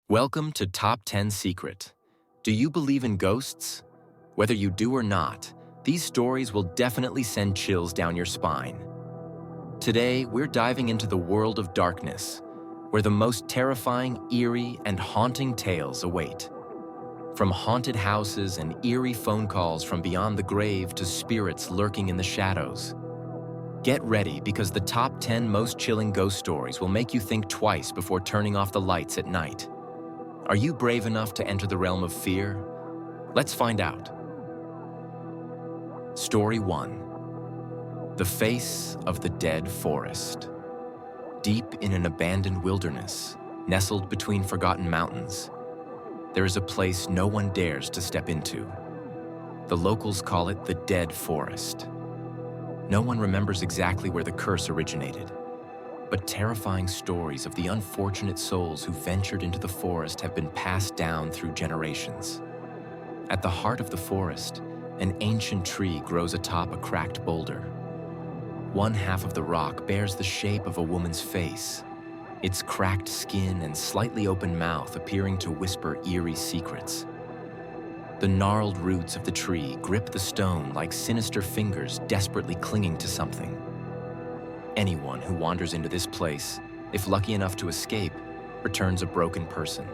Welcome to Top 10 Secret. Do you believe in ghosts? Whether you do or not, these stories will definitely send chills down your spine. Today, we're diving into the world of darkness, where the most terrifying, eerie, and haunting tales await. From haunted houses and eerie phone calls from beyond the grave to spirits lurking in the shadows. Get ready, because the top 10 most chilling ghost stories will make you think twice before turning off the lights at night. Are you brave enough to enter the realm of fear? Let's find out. Story 1. The Face of the Dead Forest. Deep in an abandoned wilderness, nestled between forgotten mountains, there is a place no one dares to step into. The locals call it the Dead Forest. No one remembers exactly where the curse originated, but terrifying stories of the unfortunate souls who ventured into the forest have been passed down through generations. At the heart of the forest, an ancient tree grows atop a cracked boulder. One half of the rock bears the shape of a woman's face, its cracked skin and slightly open mouth appearing to whisper eerie secrets. The gnarled roots of the tree grip the stone like sinister fingers desperately clinging to something. Anyone who wanders into this place, if lucky enough to escape, returns a broken person.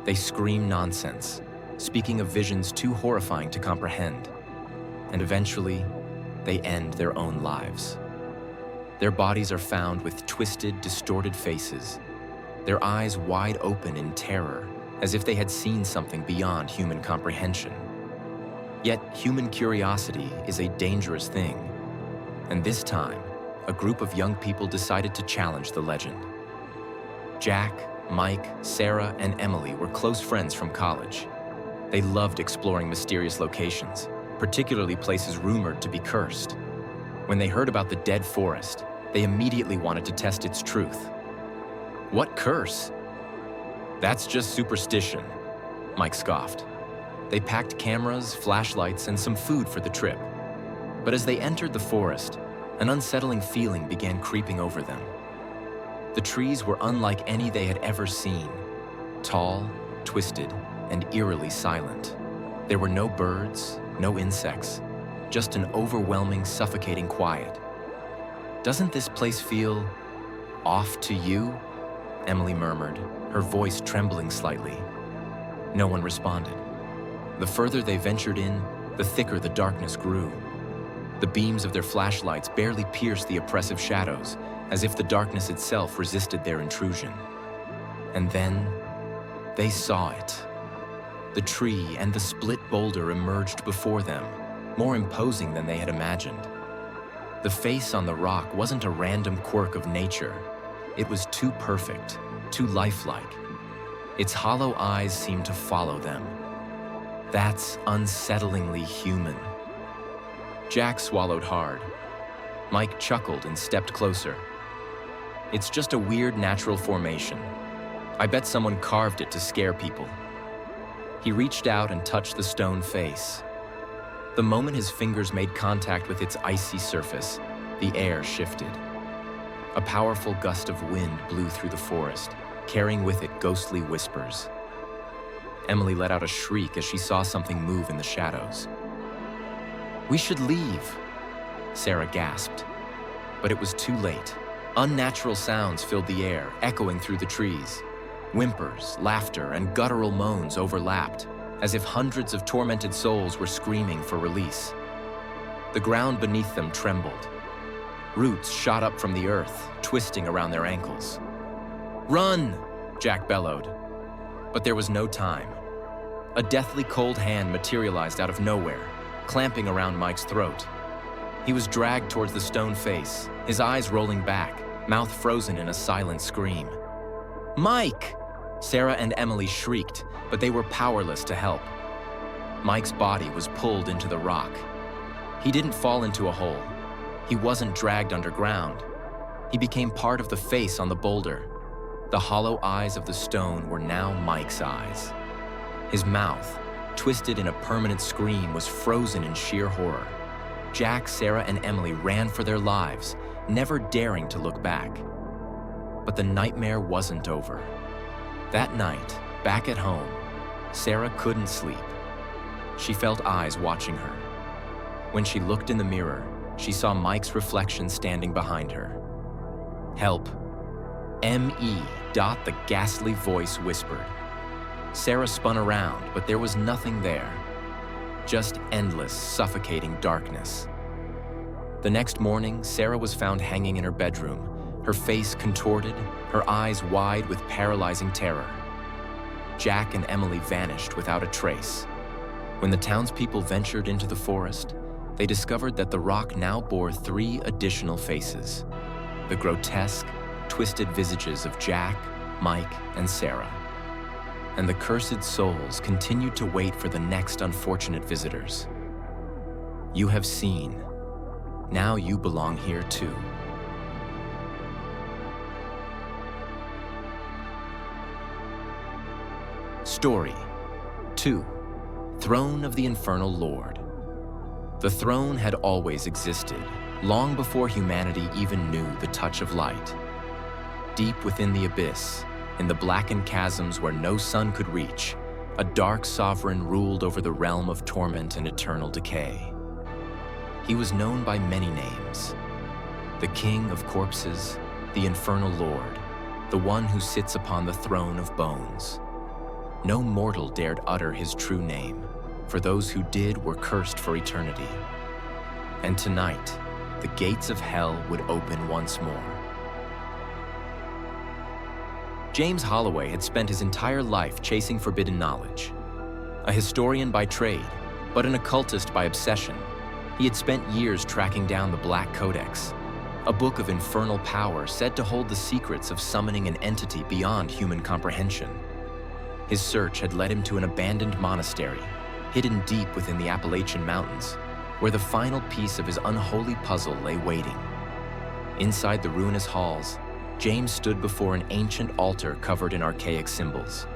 They scream nonsense, speaking of visions too horrifying to comprehend, and eventually, they end their own lives. Their bodies are found with twisted, distorted faces, their eyes wide open in terror, as if they had seen something beyond human comprehension. Yet, human curiosity is a dangerous thing, and this time, a group of young people decided to challenge the legend. Jack, Mike, Sarah, and Emily were close friends from college. They loved exploring mysterious locations, particularly places rumored to be cursed. When they heard about the Dead Forest, they immediately wanted to test its truth. What curse? That's just superstition, Mike scoffed. They packed cameras, flashlights, and some food for the trip. But as they entered the forest, an unsettling feeling began creeping over them. The trees were unlike any they had ever seen, tall, twisted, and eerily silent. There were no birds, no insects, just an overwhelming, suffocating quiet. "Doesn't this place feel off to you?" Emily murmured, her voice trembling slightly. No one responded. The further they ventured in, the thicker the darkness grew. The beams of their flashlights barely pierced the oppressive shadows, as if the darkness itself resisted their intrusion. And then, they saw it. The tree and the split boulder emerged before them, more imposing than they had imagined. The face on the rock wasn't a random quirk of nature. It was too perfect, too lifelike. Its hollow eyes seemed to follow them. That's unsettlingly human. Jack swallowed hard. Mike chuckled and stepped closer. "It's just a weird natural formation. I bet someone carved it to scare people." He reached out and touched the stone face. The moment his fingers made contact with its icy surface, the air shifted. A powerful gust of wind blew through the forest, carrying with it ghostly whispers. Emily let out a shriek as she saw something move in the shadows. "We should leave," Sarah gasped. But it was too late. Unnatural sounds filled the air, echoing through the trees. Whimpers, laughter, and guttural moans overlapped, as if hundreds of tormented souls were screaming for release. The ground beneath them trembled. Roots shot up from the earth, twisting around their ankles. "Run!" Jack bellowed. But there was no time. A deathly cold hand materialized out of nowhere, clamping around Mike's throat. He was dragged towards the stone face, his eyes rolling back, mouth frozen in a silent scream. "Mike!" Sarah and Emily shrieked, but they were powerless to help. Mike's body was pulled into the rock. He didn't fall into a hole. He wasn't dragged underground. He became part of the face on the boulder. The hollow eyes of the stone were now Mike's eyes. His mouth, twisted in a permanent scream, was frozen in sheer horror. Jack, Sarah, and Emily ran for their lives, never daring to look back. But the nightmare wasn't over. That night, Back at home, Sarah couldn't sleep. She felt eyes watching her. When she looked in the mirror, she saw Mike's reflection standing behind her. "Help. M.E. the ghastly voice whispered. Sarah spun around, but there was nothing there. Just endless, suffocating darkness. The next morning, Sarah was found hanging in her bedroom, her face contorted, her eyes wide with paralyzing terror. Jack and Emily vanished without a trace. When the townspeople ventured into the forest, they discovered that the rock now bore 3 additional faces: the grotesque, twisted visages of Jack, Mike, and Sarah. And the cursed souls continued to wait for the next unfortunate visitors. You have seen. Now you belong here too. Story 2. Throne of the Infernal Lord. The throne had always existed, long before humanity even knew the touch of light. Deep within the abyss, in the blackened chasms where no sun could reach, a dark sovereign ruled over the realm of torment and eternal decay. He was known by many names: the King of Corpses, the Infernal Lord, the one who sits upon the throne of bones. No mortal dared utter his true name, for those who did were cursed for eternity. And tonight, the gates of hell would open once more. James Holloway had spent his entire life chasing forbidden knowledge. A historian by trade, but an occultist by obsession, he had spent years tracking down the Black Codex, a book of infernal power said to hold the secrets of summoning an entity beyond human comprehension. His search had led him to an abandoned monastery, hidden deep within the Appalachian Mountains, where the final piece of his unholy puzzle lay waiting. Inside the ruinous halls, James stood before an ancient altar covered in archaic symbols.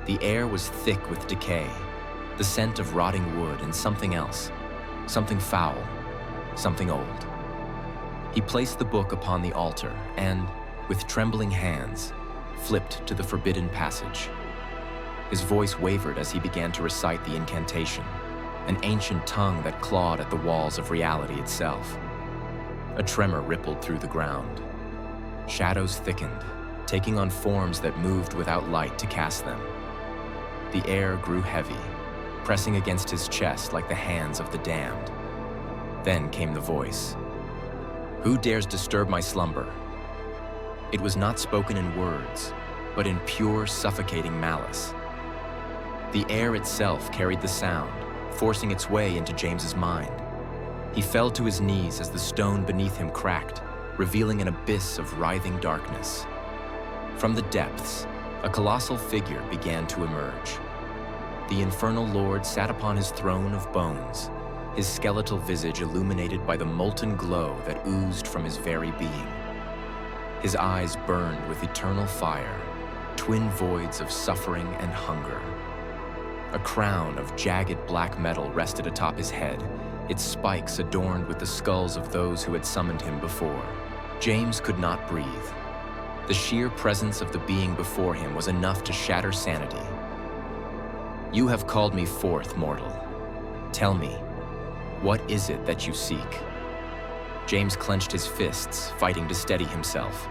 The air was thick with decay, the scent of rotting wood and something else, something foul, something old. He placed the book upon the altar and, with trembling hands, flipped to the forbidden passage. His voice wavered as he began to recite the incantation, an ancient tongue that clawed at the walls of reality itself. A tremor rippled through the ground. Shadows thickened, taking on forms that moved without light to cast them. The air grew heavy, pressing against his chest like the hands of the damned. Then came the voice. "Who dares disturb my slumber?" It was not spoken in words, but in pure, suffocating malice. The air itself carried the sound, forcing its way into James's mind. He fell to his knees as the stone beneath him cracked, revealing an abyss of writhing darkness. From the depths, a colossal figure began to emerge. The Infernal Lord sat upon his throne of bones, his skeletal visage illuminated by the molten glow that oozed from his very being. His eyes burned with eternal fire, twin voids of suffering and hunger. A crown of jagged black metal rested atop his head, its spikes adorned with the skulls of those who had summoned him before. James could not breathe. The sheer presence of the being before him was enough to shatter sanity. "You have called me forth, mortal. Tell me, what is it that you seek?" James clenched his fists, fighting to steady himself.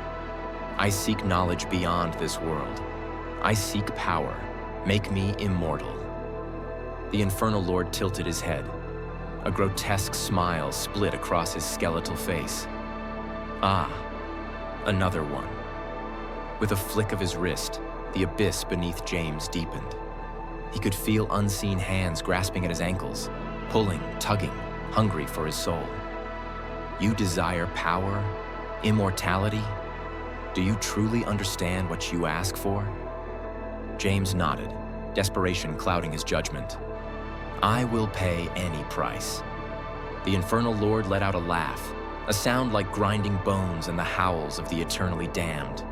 "I seek knowledge beyond this world. I seek power. Make me immortal." The Infernal Lord tilted his head. A grotesque smile split across his skeletal face. "Ah, another one." With a flick of his wrist, the abyss beneath James deepened. He could feel unseen hands grasping at his ankles, pulling, tugging, hungry for his soul. "You desire power? Immortality? Do you truly understand what you ask for?" James nodded, desperation clouding his judgment. "I will pay any price." The Infernal Lord let out a laugh, a sound like grinding bones and the howls of the eternally damned.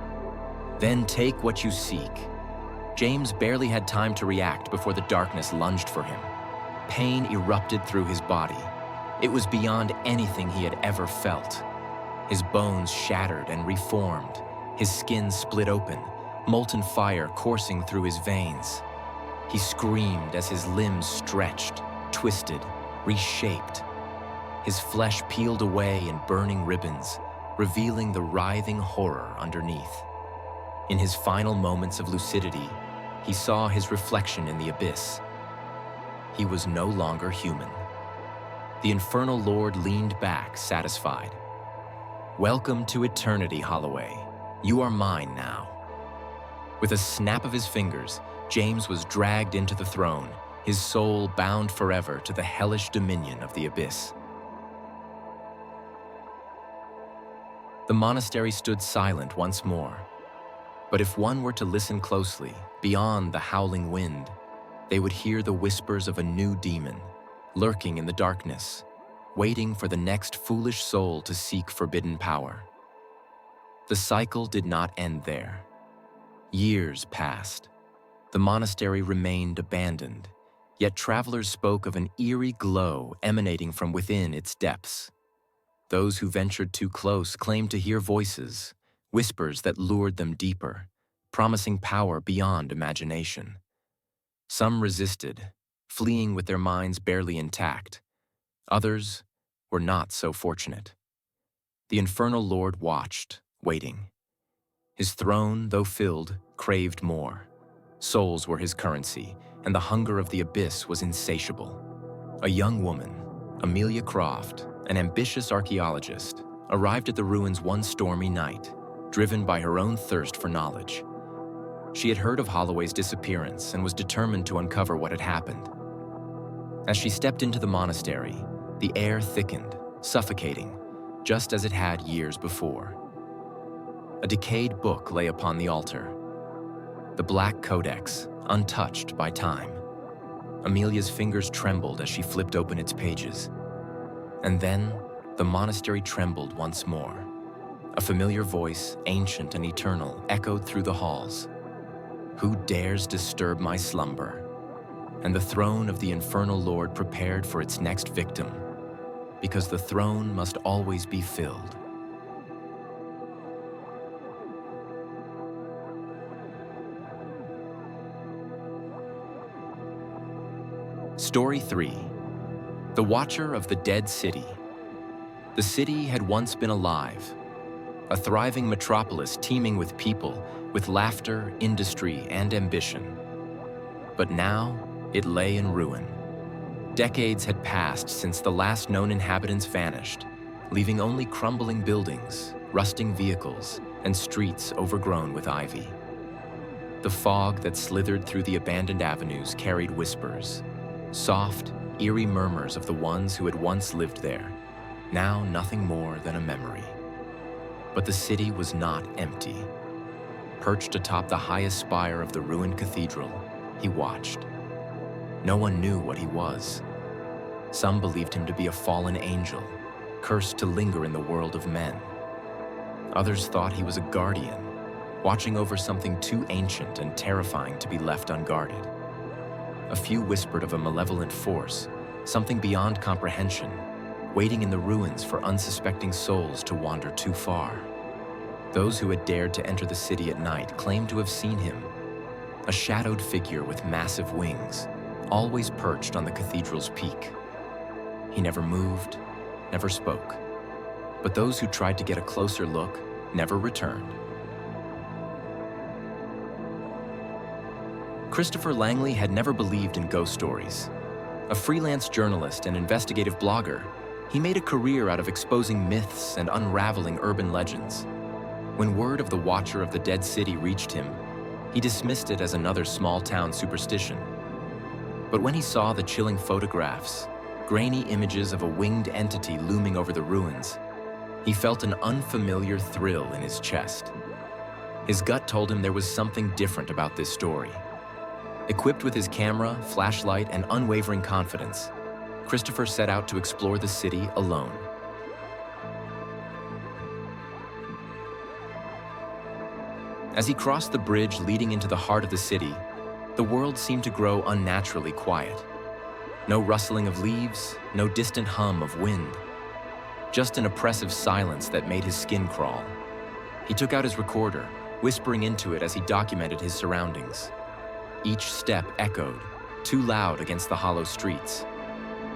"Then take what you seek." James barely had time to react before the darkness lunged for him. Pain erupted through his body. It was beyond anything he had ever felt. His bones shattered and reformed, his skin split open, molten fire coursing through his veins. He screamed as his limbs stretched, twisted, reshaped. His flesh peeled away in burning ribbons, revealing the writhing horror underneath. In his final moments of lucidity, he saw his reflection in the abyss. He was no longer human. The infernal lord leaned back, satisfied. "Welcome to eternity, Holloway. You are mine now." With a snap of his fingers, James was dragged into the throne, his soul bound forever to the hellish dominion of the abyss. The monastery stood silent once more. But if one were to listen closely, beyond the howling wind, they would hear the whispers of a new demon, lurking in the darkness, waiting for the next foolish soul to seek forbidden power. The cycle did not end there. Years passed. The monastery remained abandoned, yet travelers spoke of an eerie glow emanating from within its depths. Those who ventured too close claimed to hear voices, whispers that lured them deeper, promising power beyond imagination. Some resisted, fleeing with their minds barely intact. Others were not so fortunate. The infernal lord watched, waiting. His throne, though filled, craved more. Souls were his currency, and the hunger of the abyss was insatiable. A young woman, Amelia Croft, an ambitious archaeologist, arrived at the ruins one stormy night, driven by her own thirst for knowledge. She had heard of Holloway's disappearance and was determined to uncover what had happened. As she stepped into the monastery, the air thickened, suffocating, just as it had years before. A decayed book lay upon the altar, the Black Codex, untouched by time. Amelia's fingers trembled as she flipped open its pages. And then, the monastery trembled once more. A familiar voice, ancient and eternal, echoed through the halls. "Who dares disturb my slumber?" And the throne of the infernal lord prepared for its next victim, because the throne must always be filled. Story 3. The Watcher of the Dead City. The city had once been alive, a thriving metropolis teeming with people, with laughter, industry, and ambition. But now, it lay in ruin. Decades had passed since the last known inhabitants vanished, leaving only crumbling buildings, rusting vehicles, and streets overgrown with ivy. The fog that slithered through the abandoned avenues carried whispers, soft, eerie murmurs of the ones who had once lived there, now nothing more than a memory. But the city was not empty. Perched atop the highest spire of the ruined cathedral, he watched. No one knew what he was. Some believed him to be a fallen angel, cursed to linger in the world of men. Others thought he was a guardian, watching over something too ancient and terrifying to be left unguarded. A few whispered of a malevolent force, something beyond comprehension, waiting in the ruins for unsuspecting souls to wander too far. Those who had dared to enter the city at night claimed to have seen him, a shadowed figure with massive wings, always perched on the cathedral's peak. He never moved, never spoke, but those who tried to get a closer look never returned. Christopher Langley had never believed in ghost stories. A freelance journalist and investigative blogger, he made a career out of exposing myths and unraveling urban legends. When word of the Watcher of the Dead City reached him, he dismissed it as another small-town superstition. But when he saw the chilling photographs, grainy images of a winged entity looming over the ruins, he felt an unfamiliar thrill in his chest. His gut told him there was something different about this story. Equipped with his camera, flashlight, and unwavering confidence, Christopher set out to explore the city alone. As he crossed the bridge leading into the heart of the city, the world seemed to grow unnaturally quiet. No rustling of leaves, no distant hum of wind. Just an oppressive silence that made his skin crawl. He took out his recorder, whispering into it as he documented his surroundings. Each step echoed, too loud against the hollow streets.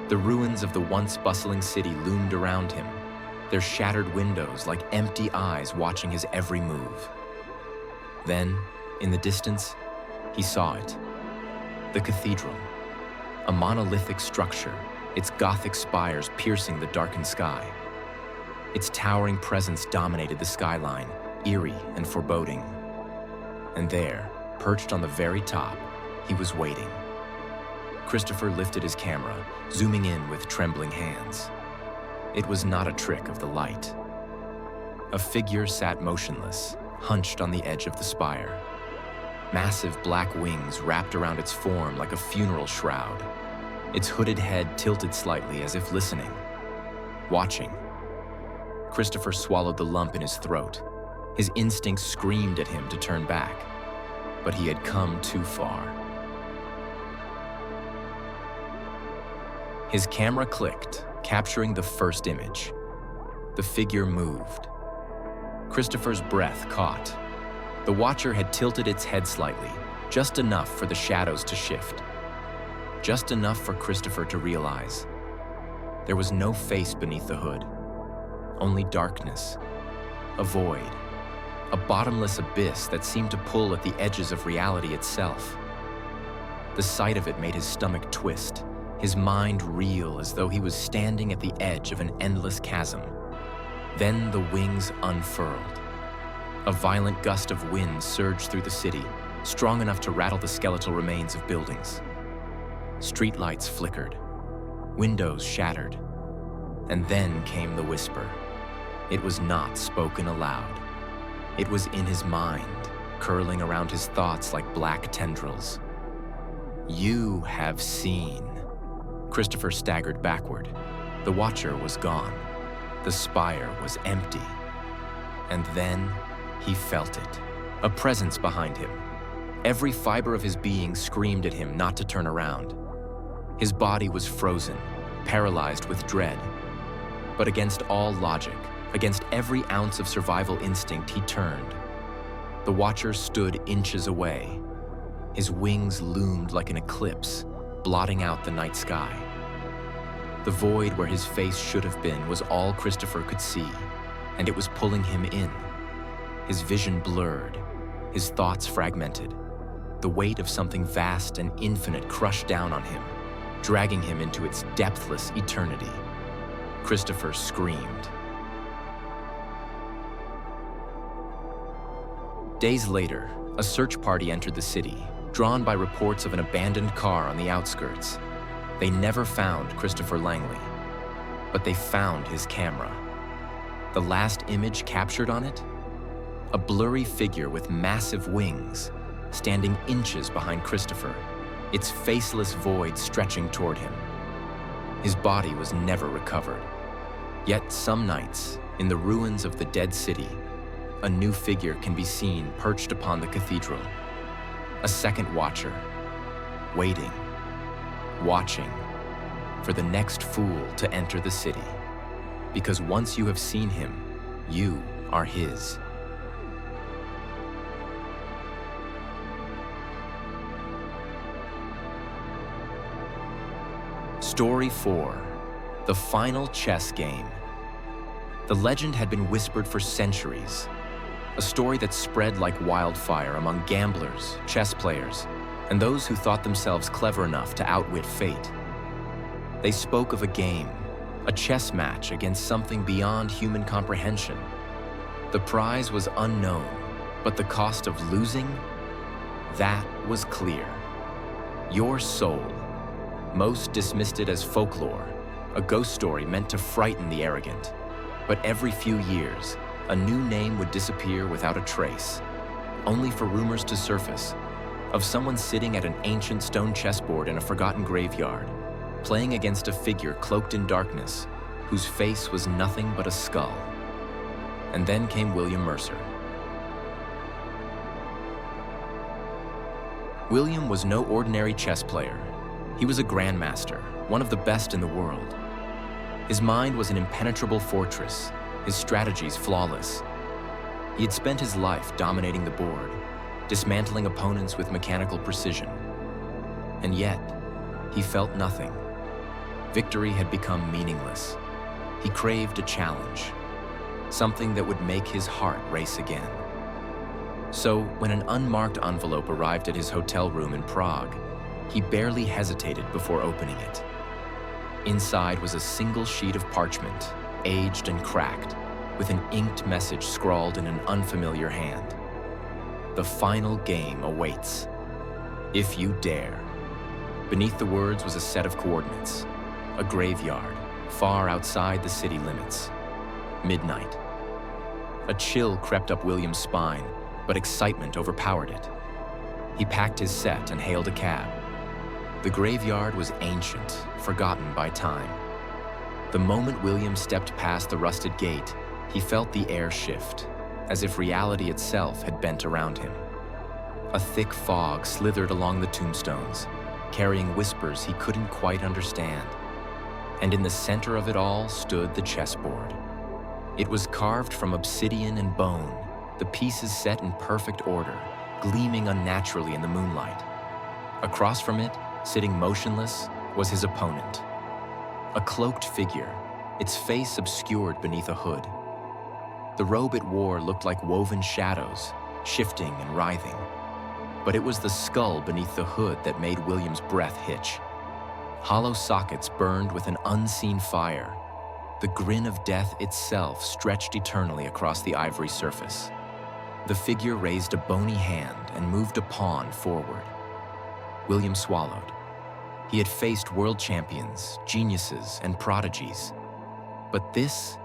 The ruins of the once bustling city loomed around him, their shattered windows like empty eyes watching his every move. Then, in the distance, he saw it. The cathedral, a monolithic structure, its Gothic spires piercing the darkened sky. Its towering presence dominated the skyline, eerie and foreboding. And there, perched on the very top, he was waiting. Christopher lifted his camera, zooming in with trembling hands. It was not a trick of the light. A figure sat motionless, hunched on the edge of the spire. Massive black wings wrapped around its form like a funeral shroud. Its hooded head tilted slightly as if listening, watching. Christopher swallowed the lump in his throat. His instincts screamed at him to turn back, but he had come too far. His camera clicked, capturing the first image. The figure moved. Christopher's breath caught. The watcher had tilted its head slightly, just enough for the shadows to shift. Just enough for Christopher to realize there was no face beneath the hood, only darkness, a void, a bottomless abyss that seemed to pull at the edges of reality itself. The sight of it made his stomach twist, his mind reel as though he was standing at the edge of an endless chasm. Then the wings unfurled. A violent gust of wind surged through the city, strong enough to rattle the skeletal remains of buildings. Streetlights flickered, windows shattered, and then came the whisper. It was not spoken aloud. It was in his mind, curling around his thoughts like black tendrils. "You have seen." Christopher staggered backward. The watcher was gone. The spire was empty. And then he felt it, a presence behind him. Every fiber of his being screamed at him not to turn around. His body was frozen, paralyzed with dread. But against all logic, against every ounce of survival instinct, he turned. The watcher stood inches away. His wings loomed like an eclipse, blotting out the night sky. The void where his face should have been was all Christopher could see, and it was pulling him in. His vision blurred, his thoughts fragmented. The weight of something vast and infinite crushed down on him, dragging him into its depthless eternity. Christopher screamed. Days later, a search party entered the city, drawn by reports of an abandoned car on the outskirts. They never found Christopher Langley, but they found his camera. The last image captured on it? A blurry figure with massive wings, standing inches behind Christopher, its faceless void stretching toward him. His body was never recovered. Yet some nights, in the ruins of the dead city, a new figure can be seen perched upon the cathedral. A second watcher, waiting, watching for the next fool to enter the city. Because once you have seen him, you are his. Story 4, The Final Chess Game. The legend had been whispered for centuries, a story that spread like wildfire among gamblers, chess players, and those who thought themselves clever enough to outwit fate. They spoke of a game, a chess match against something beyond human comprehension. The prize was unknown, but the cost of losing, that was clear. Your soul. Most dismissed it as folklore, a ghost story meant to frighten the arrogant. But every few years, a new name would disappear without a trace, only for rumors to surface of someone sitting at an ancient stone chessboard in a forgotten graveyard, playing against a figure cloaked in darkness, whose face was nothing but a skull. And then came William Mercer. William was no ordinary chess player. He was a grandmaster, one of the best in the world. His mind was an impenetrable fortress, his strategies flawless. He had spent his life dominating the board, dismantling opponents with mechanical precision. And yet, he felt nothing. Victory had become meaningless. He craved a challenge, something that would make his heart race again. So, when an unmarked envelope arrived at his hotel room in Prague, he barely hesitated before opening it. Inside was a single sheet of parchment, aged and cracked, with an inked message scrawled in an unfamiliar hand. The final game awaits, if you dare. Beneath the words was a set of coordinates, a graveyard, far outside the city limits. Midnight. A chill crept up William's spine, but excitement overpowered it. He packed his set and hailed a cab. The graveyard was ancient, forgotten by time. The moment William stepped past the rusted gate, he felt the air shift, as if reality itself had bent around him. A thick fog slithered along the tombstones, carrying whispers he couldn't quite understand. And in the center of it all stood the chessboard. It was carved from obsidian and bone, the pieces set in perfect order, gleaming unnaturally in the moonlight. Across from it, sitting motionless, was his opponent. A cloaked figure, its face obscured beneath a hood. The robe it wore looked like woven shadows, shifting and writhing. But it was the skull beneath the hood that made William's breath hitch. Hollow sockets burned with an unseen fire. The grin of death itself stretched eternally across the ivory surface. The figure raised a bony hand and moved a pawn forward. William swallowed. He had faced world champions, geniuses, and prodigies. But this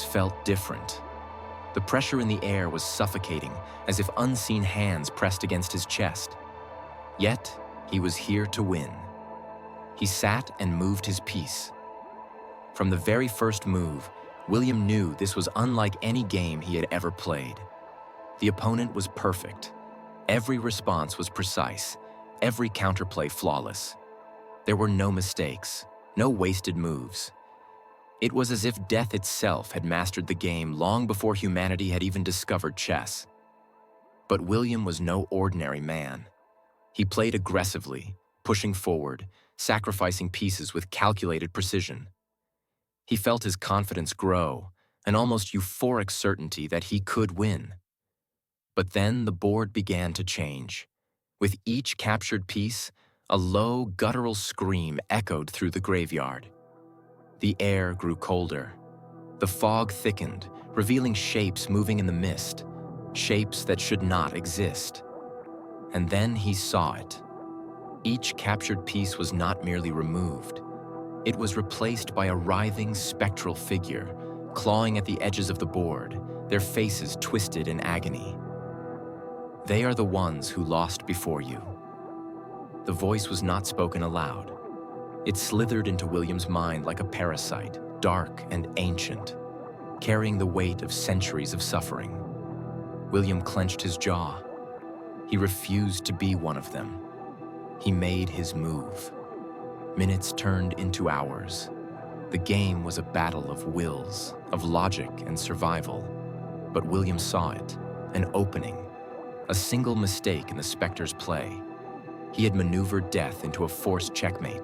felt different. The pressure in the air was suffocating, as if unseen hands pressed against his chest. Yet, he was here to win. He sat and moved his piece. From the very first move, William knew this was unlike any game he had ever played. The opponent was perfect. Every response was precise, every counterplay flawless. There were no mistakes, no wasted moves. It was as if death itself had mastered the game long before humanity had even discovered chess. But William was no ordinary man. He played aggressively, pushing forward, sacrificing pieces with calculated precision. He felt his confidence grow, an almost euphoric certainty that he could win. But then the board began to change. With each captured piece, a low, guttural scream echoed through the graveyard. The air grew colder. The fog thickened, revealing shapes moving in the mist, shapes that should not exist. And then he saw it. Each captured piece was not merely removed. It was replaced by a writhing, spectral figure, clawing at the edges of the board, their faces twisted in agony. They are the ones who lost before you. The voice was not spoken aloud. It slithered into William's mind like a parasite, dark and ancient, carrying the weight of centuries of suffering. William clenched his jaw. He refused to be one of them. He made his move. Minutes turned into hours. The game was a battle of wills, of logic and survival. But William saw it, an opening, a single mistake in the Spectre's play. He had maneuvered death into a forced checkmate.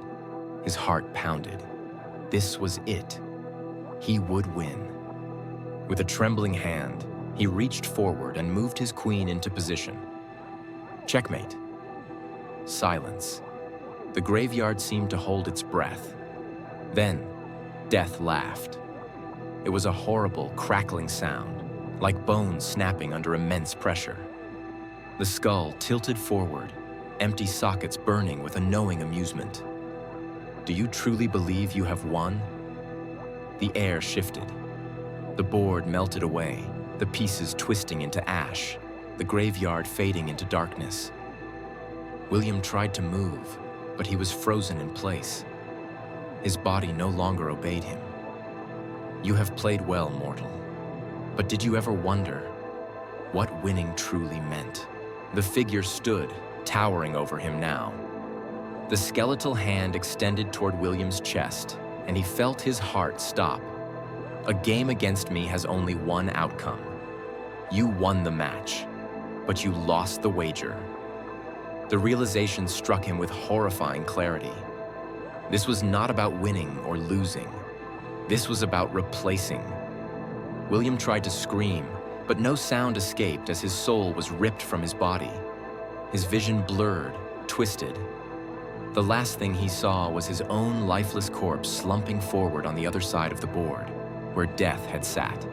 His heart pounded. This was it. He would win. With a trembling hand, he reached forward and moved his queen into position. Checkmate. Silence. The graveyard seemed to hold its breath. Then, death laughed. It was a horrible, crackling sound, like bones snapping under immense pressure. The skull tilted forward, empty sockets burning with a knowing amusement. Do you truly believe you have won? The air shifted. The board melted away, the pieces twisting into ash, the graveyard fading into darkness. William tried to move, but he was frozen in place. His body no longer obeyed him. You have played well, mortal. But did you ever wonder what winning truly meant? The figure stood, towering over him now. The skeletal hand extended toward William's chest, and he felt his heart stop. A game against me has only one outcome. You won the match, but you lost the wager. The realization struck him with horrifying clarity. This was not about winning or losing. This was about replacing. William tried to scream, but no sound escaped as his soul was ripped from his body. His vision blurred, twisted. The last thing he saw was his own lifeless corpse slumping forward on the other side of the board, where death had sat.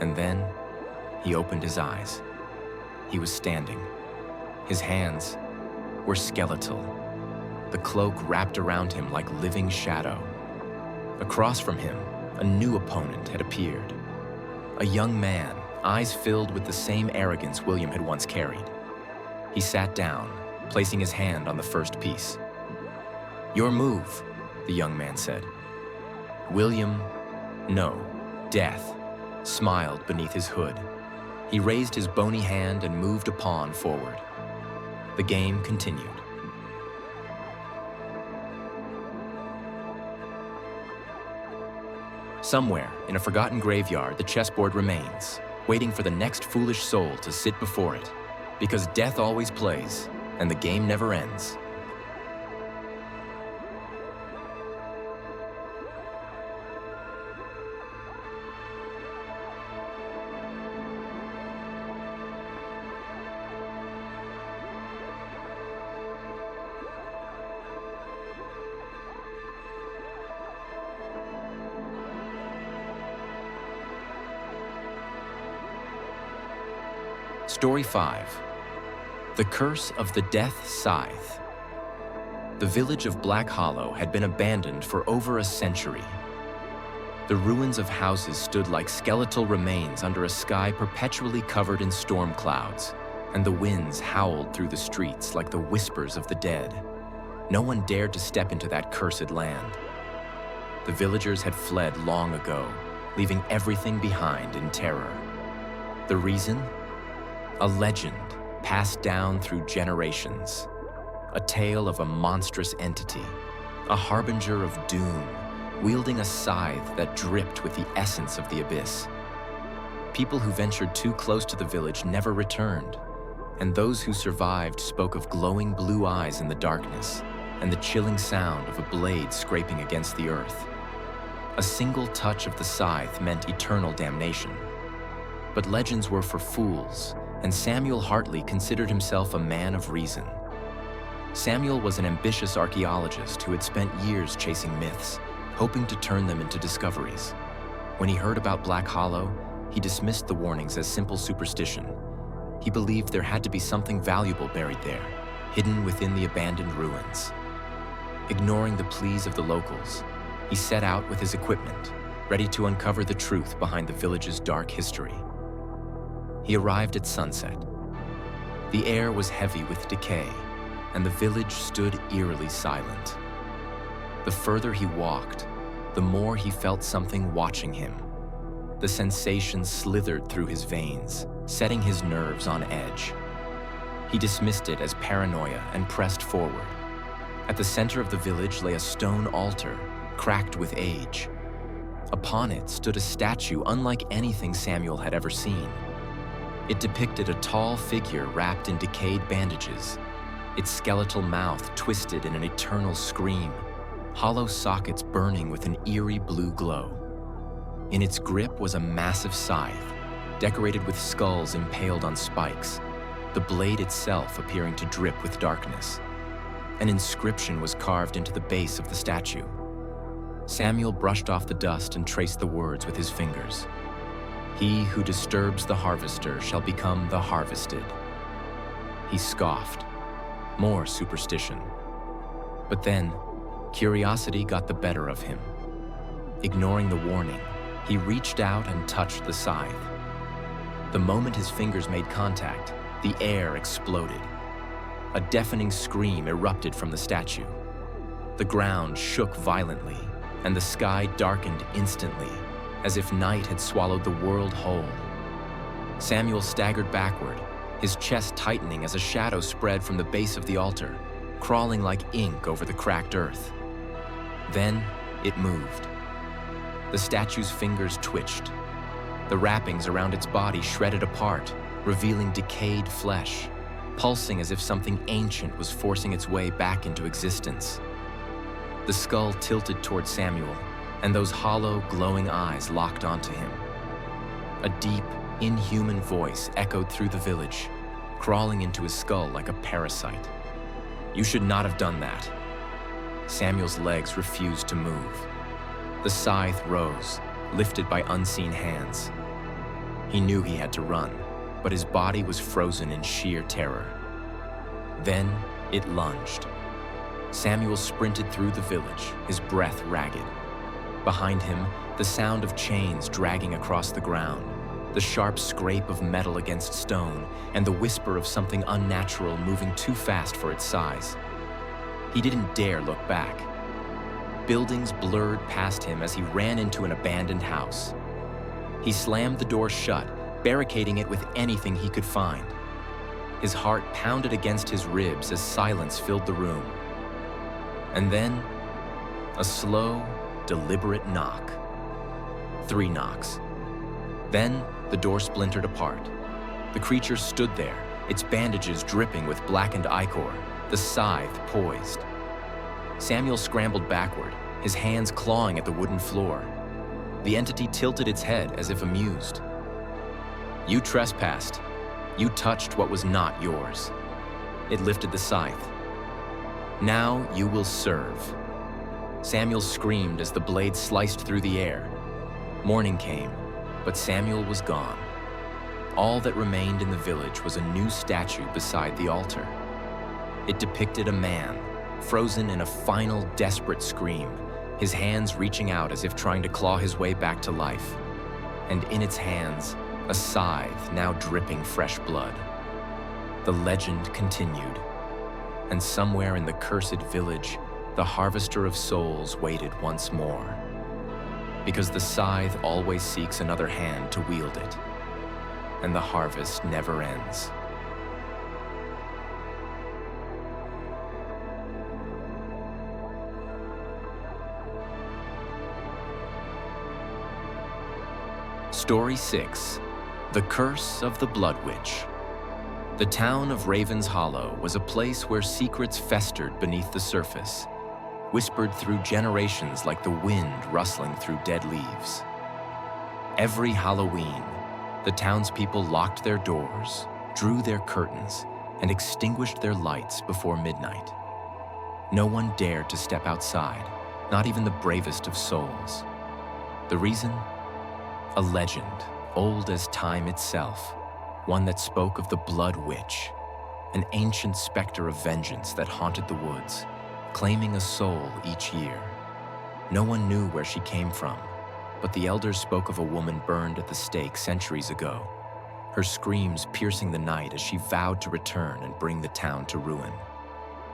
And then, he opened his eyes. He was standing. His hands were skeletal, the cloak wrapped around him like living shadow. Across from him, a new opponent had appeared. A young man, eyes filled with the same arrogance William had once carried. He sat down, placing his hand on the first piece. "Your move," the young man said. William, no, death, smiled beneath his hood. He raised his bony hand and moved a pawn forward. The game continued. Somewhere in a forgotten graveyard, the chessboard remains, waiting for the next foolish soul to sit before it, because death always plays, and the game never ends. Story 5. The Curse of the Death Scythe. The village of Black Hollow had been abandoned for over a century. The ruins of houses stood like skeletal remains under a sky perpetually covered in storm clouds, and the winds howled through the streets like the whispers of the dead. No one dared to step into that cursed land. The villagers had fled long ago, leaving everything behind in terror. The reason? A legend passed down through generations. A tale of a monstrous entity, a harbinger of doom, wielding a scythe that dripped with the essence of the abyss. People who ventured too close to the village never returned, and those who survived spoke of glowing blue eyes in the darkness and the chilling sound of a blade scraping against the earth. A single touch of the scythe meant eternal damnation. But legends were for fools, and Samuel Hartley considered himself a man of reason. Samuel was an ambitious archaeologist who had spent years chasing myths, hoping to turn them into discoveries. When he heard about Black Hollow, he dismissed the warnings as simple superstition. He believed there had to be something valuable buried there, hidden within the abandoned ruins. Ignoring the pleas of the locals, he set out with his equipment, ready to uncover the truth behind the village's dark history. He arrived at sunset. The air was heavy with decay, and the village stood eerily silent. The further he walked, the more he felt something watching him. The sensation slithered through his veins, setting his nerves on edge. He dismissed it as paranoia and pressed forward. At the center of the village lay a stone altar, cracked with age. Upon it stood a statue unlike anything Samuel had ever seen. It depicted a tall figure wrapped in decayed bandages, its skeletal mouth twisted in an eternal scream, hollow sockets burning with an eerie blue glow. In its grip was a massive scythe, decorated with skulls impaled on spikes, the blade itself appearing to drip with darkness. An inscription was carved into the base of the statue. Samuel brushed off the dust and traced the words with his fingers. "He who disturbs the harvester shall become the harvested." He scoffed. More superstition. But then, curiosity got the better of him. Ignoring the warning, he reached out and touched the scythe. The moment his fingers made contact, the air exploded. A deafening scream erupted from the statue. The ground shook violently, and the sky darkened instantly, as if night had swallowed the world whole. Samuel staggered backward, his chest tightening as a shadow spread from the base of the altar, crawling like ink over the cracked earth. Then it moved. The statue's fingers twitched. the wrappings around its body shredded apart, revealing decayed flesh, pulsing as if something ancient was forcing its way back into existence. The skull tilted toward Samuel, and those hollow, glowing eyes locked onto him. A deep, inhuman voice echoed through the village, crawling into his skull like a parasite. "You should not have done that." Samuel's legs refused to move. The scythe rose, lifted by unseen hands. He knew he had to run, but his body was frozen in sheer terror. Then it lunged. Samuel sprinted through the village, his breath ragged. Behind him, the sound of chains dragging across the ground, the sharp scrape of metal against stone, and the whisper of something unnatural moving too fast for its size. He didn't dare look back. Buildings blurred past him as he ran into an abandoned house. He slammed the door shut, barricading it with anything he could find. His heart pounded against his ribs as silence filled the room. And then, a slow, deliberate knock. 3 knocks. Then, the door splintered apart. The creature stood there, its bandages dripping with blackened ichor, the scythe poised. Samuel scrambled backward, his hands clawing at the wooden floor. The entity tilted its head as if amused. "You trespassed. You touched what was not yours." It lifted the scythe. "Now you will serve." Samuel screamed as the blade sliced through the air. Morning came, but Samuel was gone. All that remained in the village was a new statue beside the altar. It depicted a man, frozen in a final, desperate scream, his hands reaching out as if trying to claw his way back to life. And in its hands, a scythe now dripping fresh blood. The legend continued, and somewhere in the cursed village, the harvester of souls waited once more. Because the scythe always seeks another hand to wield it, and the harvest never ends. Story 6. The Curse of the Blood Witch. The town of Raven's Hollow was a place where secrets festered beneath the surface, whispered through generations like the wind rustling through dead leaves. Every Halloween, the townspeople locked their doors, drew their curtains, and extinguished their lights before midnight. No one dared to step outside, not even the bravest of souls. The reason? A legend, old as time itself, one that spoke of the Blood Witch, an ancient specter of vengeance that haunted the woods, claiming a soul each year. No one knew where she came from, but the elders spoke of a woman burned at the stake centuries ago, her screams piercing the night as she vowed to return and bring the town to ruin.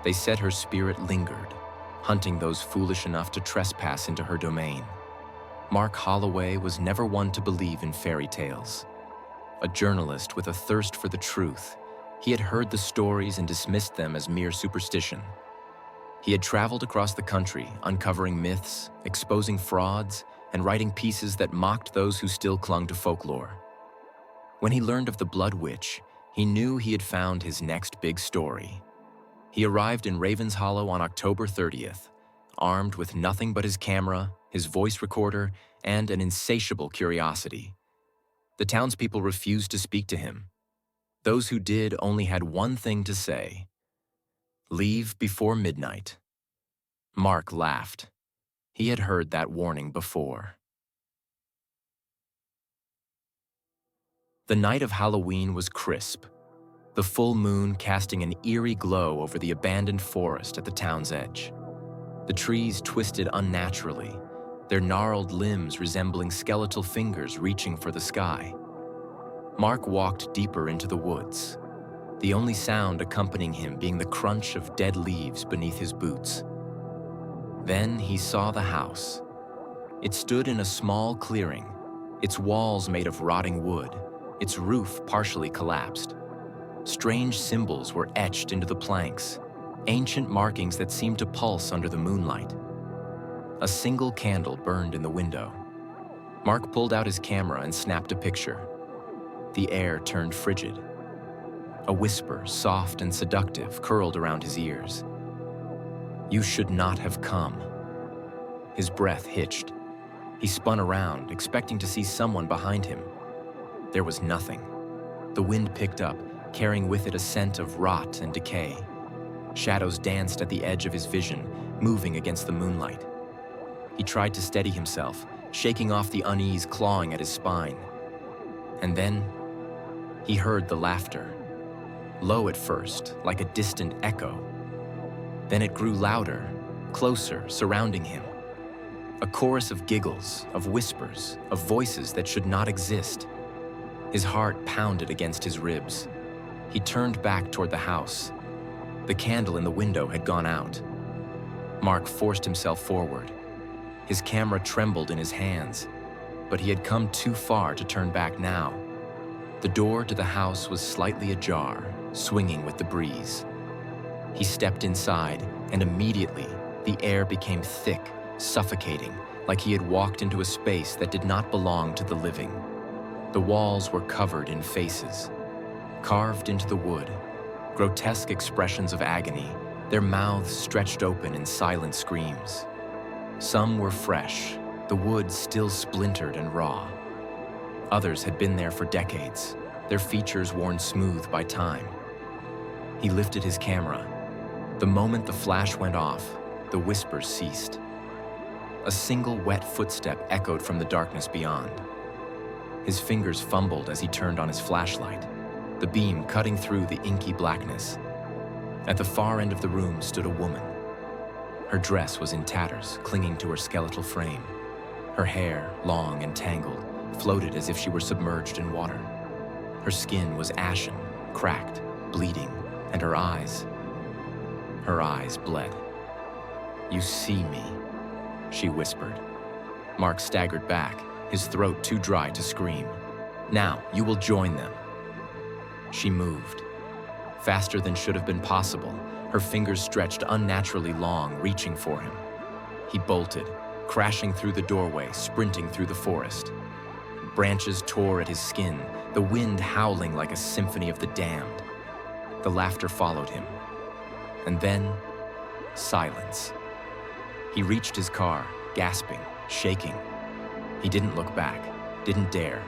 They said her spirit lingered, hunting those foolish enough to trespass into her domain. Mark Holloway was never one to believe in fairy tales. A journalist with a thirst for the truth, he had heard the stories and dismissed them as mere superstition. He had traveled across the country, uncovering myths, exposing frauds, and writing pieces that mocked those who still clung to folklore. When he learned of the Blood Witch, he knew he had found his next big story. He arrived in Raven's Hollow on October 30th, armed with nothing but his camera, his voice recorder, and an insatiable curiosity. The townspeople refused to speak to him. Those who did only had one thing to say: "Leave before midnight." Mark laughed. He had heard that warning before. The night of Halloween was crisp, the full moon casting an eerie glow over the abandoned forest at the town's edge. The trees twisted unnaturally, their gnarled limbs resembling skeletal fingers reaching for the sky. Mark walked deeper into the woods, the only sound accompanying him being the crunch of dead leaves beneath his boots. Then he saw the house. It stood in a small clearing, its walls made of rotting wood, its roof partially collapsed. Strange symbols were etched into the planks, ancient markings that seemed to pulse under the moonlight. A single candle burned in the window. Mark pulled out his camera and snapped a picture. The air turned frigid. A whisper, soft and seductive, curled around his ears. "You should not have come." His breath hitched. He spun around, expecting to see someone behind him. There was nothing. The wind picked up, carrying with it a scent of rot and decay. Shadows danced at the edge of his vision, moving against the moonlight. He tried to steady himself, shaking off the unease clawing at his spine. And then, he heard the laughter. Low at first, like a distant echo. Then it grew louder, closer, surrounding him. A chorus of giggles, of whispers, of voices that should not exist. His heart pounded against his ribs. He turned back toward the house. The candle in the window had gone out. Mark forced himself forward. His camera trembled in his hands, but he had come too far to turn back now. The door to the house was slightly ajar, swinging with the breeze. He stepped inside, and immediately the air became thick, suffocating, like he had walked into a space that did not belong to the living. The walls were covered in faces, carved into the wood, grotesque expressions of agony, their mouths stretched open in silent screams. Some were fresh, the wood still splintered and raw. Others had been there for decades, their features worn smooth by time. He lifted his camera. The moment the flash went off, the whispers ceased. A single wet footstep echoed from the darkness beyond. His fingers fumbled as he turned on his flashlight, the beam cutting through the inky blackness. At the far end of the room stood a woman. Her dress was in tatters, clinging to her skeletal frame. Her hair, long and tangled, floated as if she were submerged in water. Her skin was ashen, cracked, bleeding, and her eyes bled. "You see me," she whispered. Mark staggered back, his throat too dry to scream. "Now, you will join them." She moved. Faster than should have been possible, her fingers stretched unnaturally long, reaching for him. He bolted, crashing through the doorway, sprinting through the forest. Branches tore at his skin, the wind howling like a symphony of the damned. The laughter followed him. And then, silence. He reached his car, gasping, shaking. He didn't look back, didn't dare.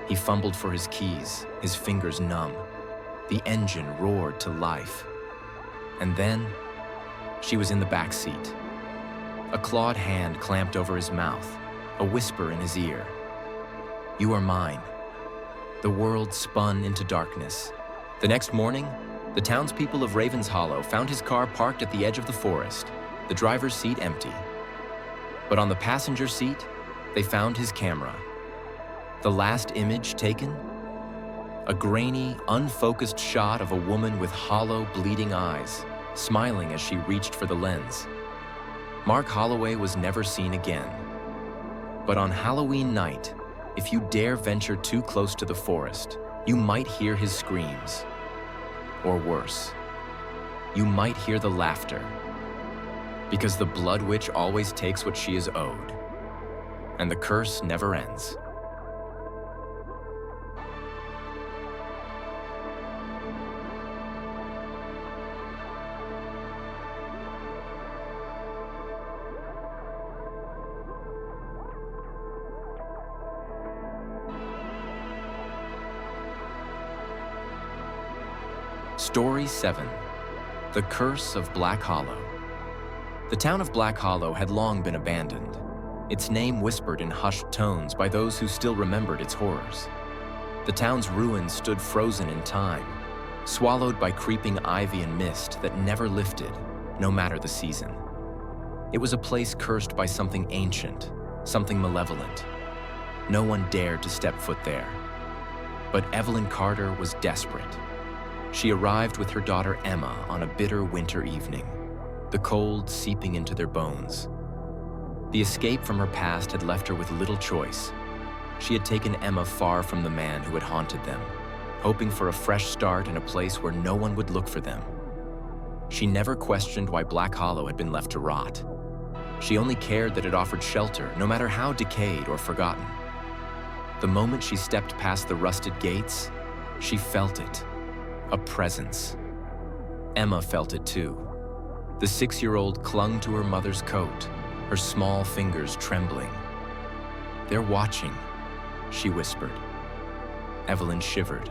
He fumbled for his keys, his fingers numb. The engine roared to life. And then, she was in the back seat. A clawed hand clamped over his mouth, a whisper in his ear. "You are mine." The world spun into darkness. The next morning, the townspeople of Ravens Hollow found his car parked at the edge of the forest, the driver's seat empty. But on the passenger seat, they found his camera. The last image taken? A grainy, unfocused shot of a woman with hollow, bleeding eyes, smiling as she reached for the lens. Mark Holloway was never seen again. But on Halloween night, if you dare venture too close to the forest, you might hear his screams. Or worse, you might hear the laughter. Because the Blood Witch always takes what she is owed. And the curse never ends. Story 7. The Curse of Black Hollow. The town of Black Hollow had long been abandoned, its name whispered in hushed tones by those who still remembered its horrors. The town's ruins stood frozen in time, swallowed by creeping ivy and mist that never lifted, no matter the season. It was a place cursed by something ancient, something malevolent. No one dared to step foot there. But Evelyn Carter was desperate. She arrived with her daughter Emma on a bitter winter evening, the cold seeping into their bones. The escape from her past had left her with little choice. She had taken Emma far from the man who had haunted them, hoping for a fresh start in a place where no one would look for them. She never questioned why Black Hollow had been left to rot. She only cared that it offered shelter, no matter how decayed or forgotten. The moment she stepped past the rusted gates, she felt it. A presence. Emma felt it too. The 6-year-old clung to her mother's coat, her small fingers trembling. "They're watching," she whispered. Evelyn shivered.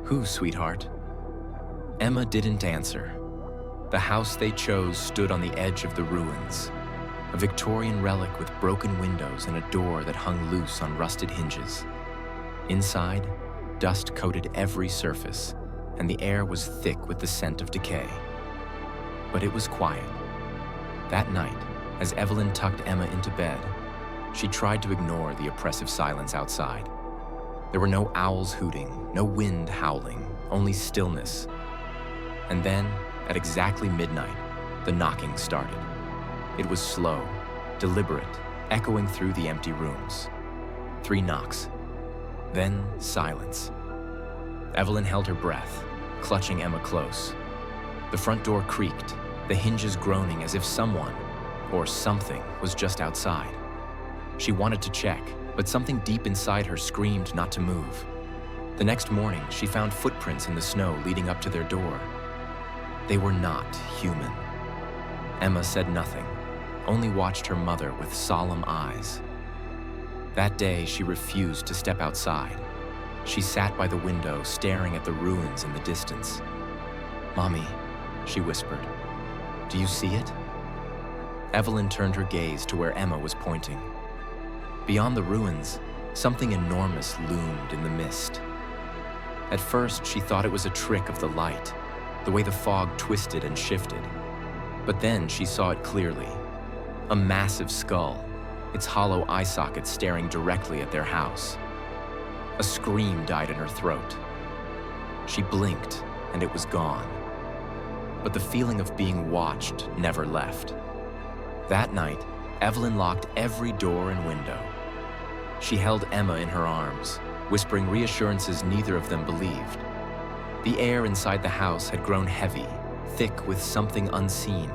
"Who, sweetheart?" Emma didn't answer. The house they chose stood on the edge of the ruins, a Victorian relic with broken windows and a door that hung loose on rusted hinges. Inside, dust coated every surface, and the air was thick with the scent of decay. But it was quiet. That night, as Evelyn tucked Emma into bed, she tried to ignore the oppressive silence outside. There were no owls hooting, no wind howling, only stillness. And then, at exactly midnight, the knocking started. It was slow, deliberate, echoing through the empty rooms. 3 knocks. Then silence. Evelyn held her breath, clutching Emma close. The front door creaked, the hinges groaning as if someone, or something, was just outside. She wanted to check, but something deep inside her screamed not to move. The next morning, she found footprints in the snow leading up to their door. They were not human. Emma said nothing, only watched her mother with solemn eyes. That day, she refused to step outside. She sat by the window, staring at the ruins in the distance. "Mommy," she whispered, "do you see it?" Evelyn turned her gaze to where Emma was pointing. Beyond the ruins, something enormous loomed in the mist. At first, she thought it was a trick of the light, the way the fog twisted and shifted. But then she saw it clearly. A massive skull, its hollow eye socket staring directly at their house. A scream died in her throat. She blinked, and it was gone. But the feeling of being watched never left. That night, Evelyn locked every door and window. She held Emma in her arms, whispering reassurances neither of them believed. The air inside the house had grown heavy, thick with something unseen.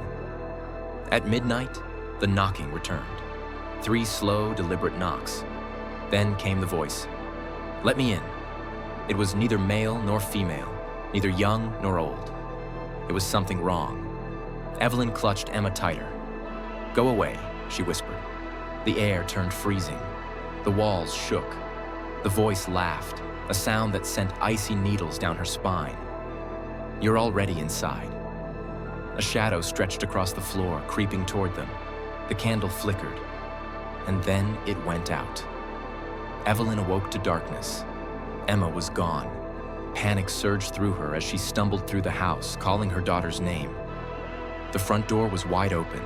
At midnight, the knocking returned. 3 slow, deliberate knocks. Then came the voice. "Let me in." It was neither male nor female, neither young nor old. It was something wrong. Evelyn clutched Emma tighter. "Go away," she whispered. The air turned freezing. The walls shook. The voice laughed, a sound that sent icy needles down her spine. "You're already inside." A shadow stretched across the floor, creeping toward them. The candle flickered, and then it went out. Evelyn awoke to darkness. Emma was gone. Panic surged through her as she stumbled through the house, calling her daughter's name. The front door was wide open.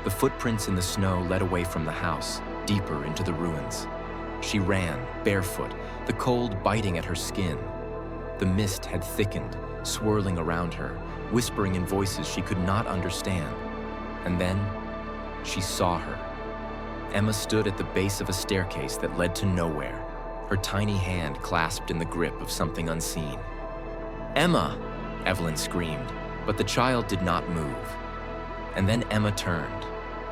The footprints in the snow led away from the house, deeper into the ruins. She ran, barefoot, the cold biting at her skin. The mist had thickened, swirling around her, whispering in voices she could not understand. And then, she saw her. Emma stood at the base of a staircase that led to nowhere, her tiny hand clasped in the grip of something unseen. "Emma!" Evelyn screamed, but the child did not move. And then Emma turned.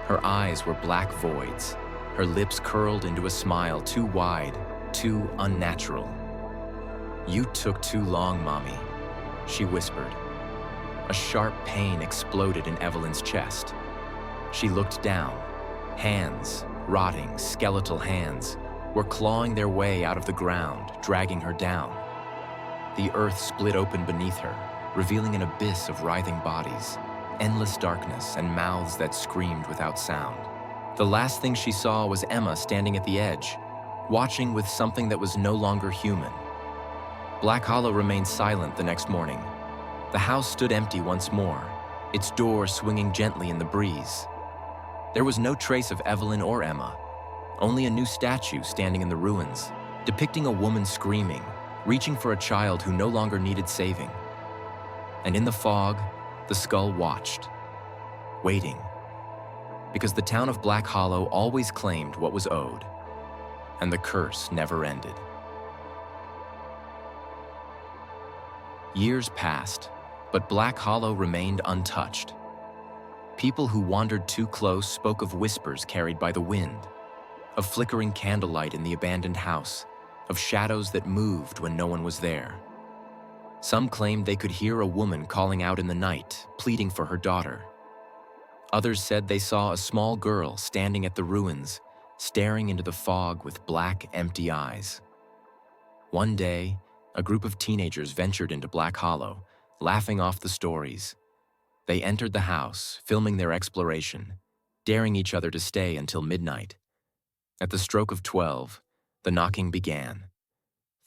Her eyes were black voids, her lips curled into a smile too wide, too unnatural. "You took too long, Mommy," she whispered. A sharp pain exploded in Evelyn's chest. She looked down. Hands, rotting, skeletal hands, were clawing their way out of the ground, dragging her down. The earth split open beneath her, revealing an abyss of writhing bodies, endless darkness, and mouths that screamed without sound. The last thing she saw was Emma standing at the edge, watching with something that was no longer human. Black Hollow remained silent the next morning. The house stood empty once more, its door swinging gently in the breeze. There was no trace of Evelyn or Emma, only a new statue standing in the ruins, depicting a woman screaming, reaching for a child who no longer needed saving. And in the fog, the skull watched, waiting, because the town of Black Hollow always claimed what was owed, and the curse never ended. Years passed, but Black Hollow remained untouched. People who wandered too close spoke of whispers carried by the wind, of flickering candlelight in the abandoned house, of shadows that moved when no one was there. Some claimed they could hear a woman calling out in the night, pleading for her daughter. Others said they saw a small girl standing at the ruins, staring into the fog with black, empty eyes. One day, a group of teenagers ventured into Black Hollow, laughing off the stories. They entered the house, filming their exploration, daring each other to stay until midnight. At the stroke of 12, the knocking began.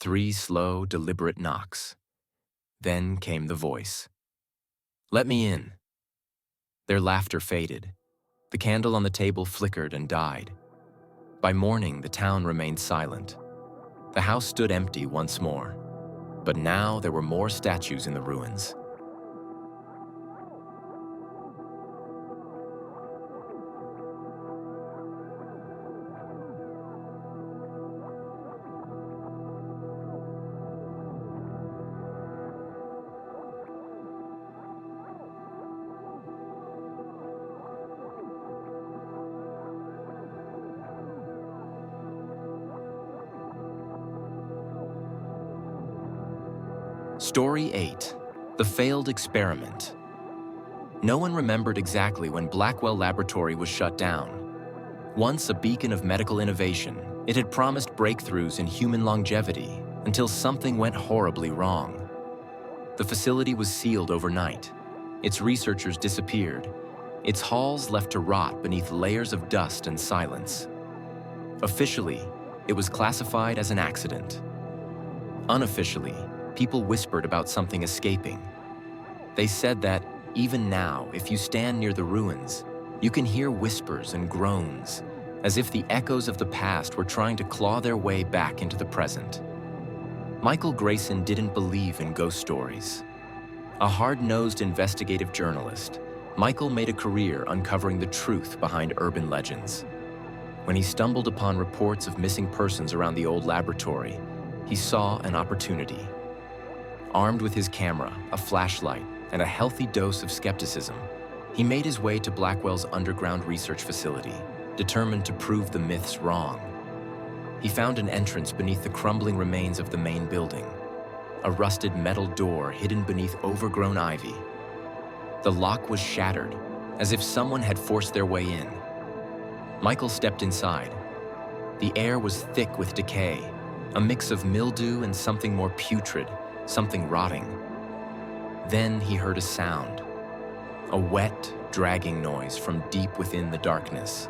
3 slow, deliberate knocks. Then came the voice. "Let me in." Their laughter faded. The candle on the table flickered and died. By morning, the town remained silent. The house stood empty once more, but now there were more statues in the ruins. Story 8, The Failed Experiment. No one remembered exactly when Blackwell Laboratory was shut down. Once a beacon of medical innovation, it had promised breakthroughs in human longevity until something went horribly wrong. The facility was sealed overnight. Its researchers disappeared, its halls left to rot beneath layers of dust and silence. Officially, it was classified as an accident. Unofficially, people whispered about something escaping. They said that, even now, if you stand near the ruins, you can hear whispers and groans, as if the echoes of the past were trying to claw their way back into the present. Michael Grayson didn't believe in ghost stories. A hard-nosed investigative journalist, Michael made a career uncovering the truth behind urban legends. When he stumbled upon reports of missing persons around the old laboratory, he saw an opportunity. Armed with his camera, a flashlight, and a healthy dose of skepticism, he made his way to Blackwell's underground research facility, determined to prove the myths wrong. He found an entrance beneath the crumbling remains of the main building, a rusted metal door hidden beneath overgrown ivy. The lock was shattered, as if someone had forced their way in. Michael stepped inside. The air was thick with decay, a mix of mildew and something more putrid, something rotting. Then he heard a sound, a wet, dragging noise from deep within the darkness.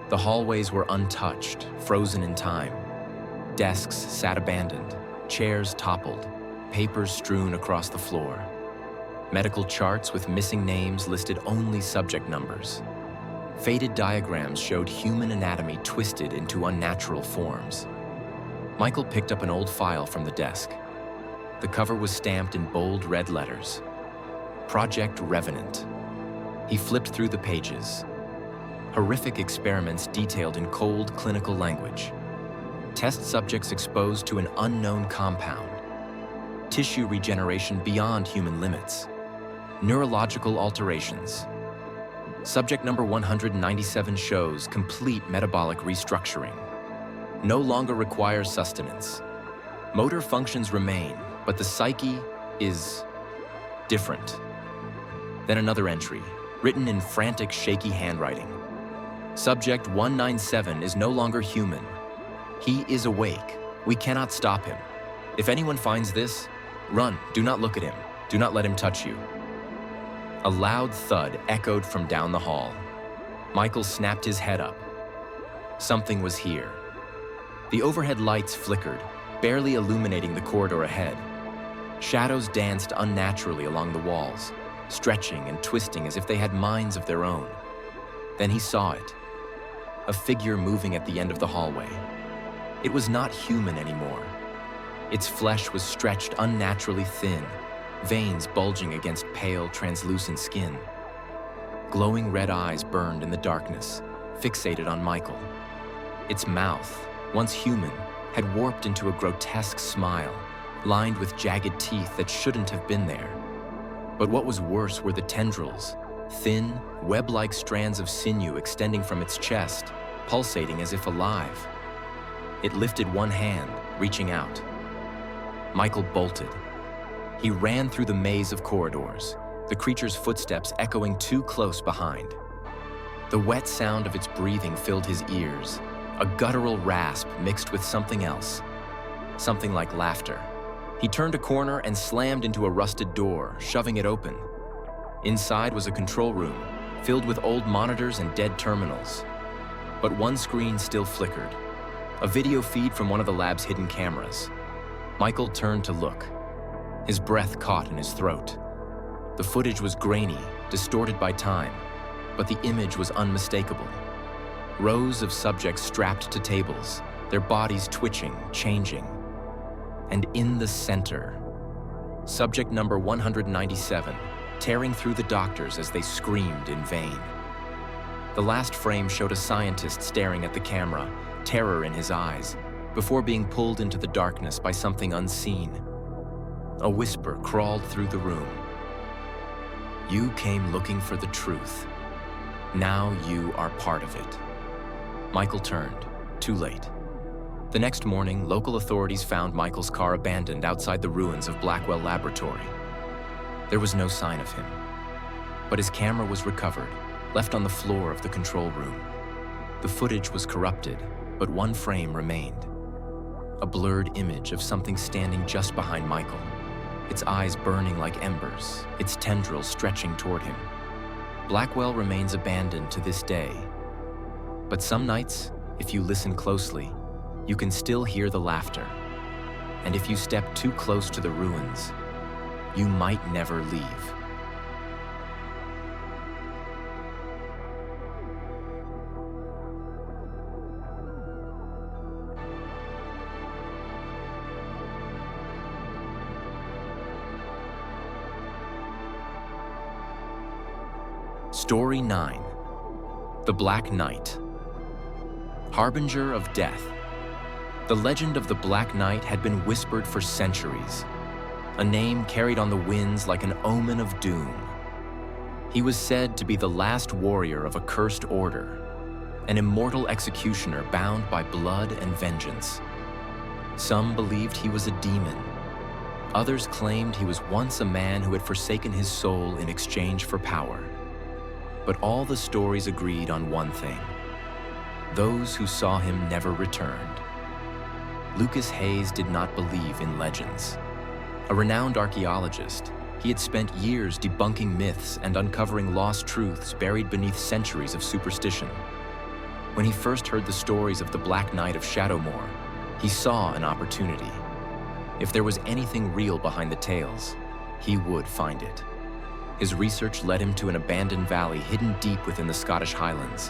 The hallways were untouched, frozen in time. Desks sat abandoned, chairs toppled, papers strewn across the floor. Medical charts with missing names listed only subject numbers. Faded diagrams showed human anatomy twisted into unnatural forms. Michael picked up an old file from the desk. The cover was stamped in bold red letters. Project Revenant. He flipped through the pages. Horrific experiments detailed in cold clinical language. Test subjects exposed to an unknown compound. Tissue regeneration beyond human limits. Neurological alterations. Subject number 197 shows complete metabolic restructuring. No longer requires sustenance. Motor functions remain, but the psyche is different. Then another entry, written in frantic, shaky handwriting. Subject 197 is no longer human. He is awake. We cannot stop him. If anyone finds this, run. Do not look at him. Do not let him touch you. A loud thud echoed from down the hall. Michael snapped his head up. Something was here. The overhead lights flickered, barely illuminating the corridor ahead. Shadows danced unnaturally along the walls, stretching and twisting as if they had minds of their own. Then he saw it. A figure moving at the end of the hallway. It was not human anymore. Its flesh was stretched unnaturally thin, veins bulging against pale, translucent skin. Glowing red eyes burned in the darkness, fixated on Michael. Its mouth, once human, had warped into a grotesque smile, lined with jagged teeth that shouldn't have been there. But what was worse were the tendrils, Thin, web-like strands of sinew extending from its chest, pulsating as if alive. It lifted one hand, reaching out. Michael bolted. He ran through the maze of corridors, the creature's footsteps echoing too close behind. The wet sound of its breathing filled his ears, a guttural rasp mixed with something else, something like laughter. He turned a corner and slammed into a rusted door, shoving it open. Inside was a control room, filled with old monitors and dead terminals. But one screen still flickered, a video feed from one of the lab's hidden cameras. Michael turned to look. His breath caught in his throat. The footage was grainy, distorted by time, but the image was unmistakable. Rows of subjects strapped to tables, their bodies twitching, changing. And in the center, subject number 197, tearing through the doctors as they screamed in vain. The last frame showed a scientist staring at the camera, terror in his eyes, before being pulled into the darkness by something unseen. A whisper crawled through the room. You came looking for the truth. Now you are part of it. Michael turned, too late. The next morning, local authorities found Michael's car abandoned outside the ruins of Blackwell Laboratory. There was no sign of him, but his camera was recovered, left on the floor of the control room. The footage was corrupted, but one frame remained. A blurred image of something standing just behind Michael, its eyes burning like embers, its tendrils stretching toward him. Blackwell remains abandoned to this day. But some nights, if you listen closely, you can still hear the laughter. And if you step too close to the ruins, you might never leave. Story 9. The Black Knight. Harbinger of death. The legend of the Black Knight had been whispered for centuries, a name carried on the winds like an omen of doom. He was said to be the last warrior of a cursed order, an immortal executioner bound by blood and vengeance. Some believed he was a demon. Others claimed he was once a man who had forsaken his soul in exchange for power. But all the stories agreed on one thing. Those who saw him never returned. Lucas Hayes did not believe in legends. A renowned archaeologist, he had spent years debunking myths and uncovering lost truths buried beneath centuries of superstition. When he first heard the stories of the Black Knight of Shadowmoor, he saw an opportunity. If there was anything real behind the tales, he would find it. His research led him to an abandoned valley hidden deep within the Scottish Highlands,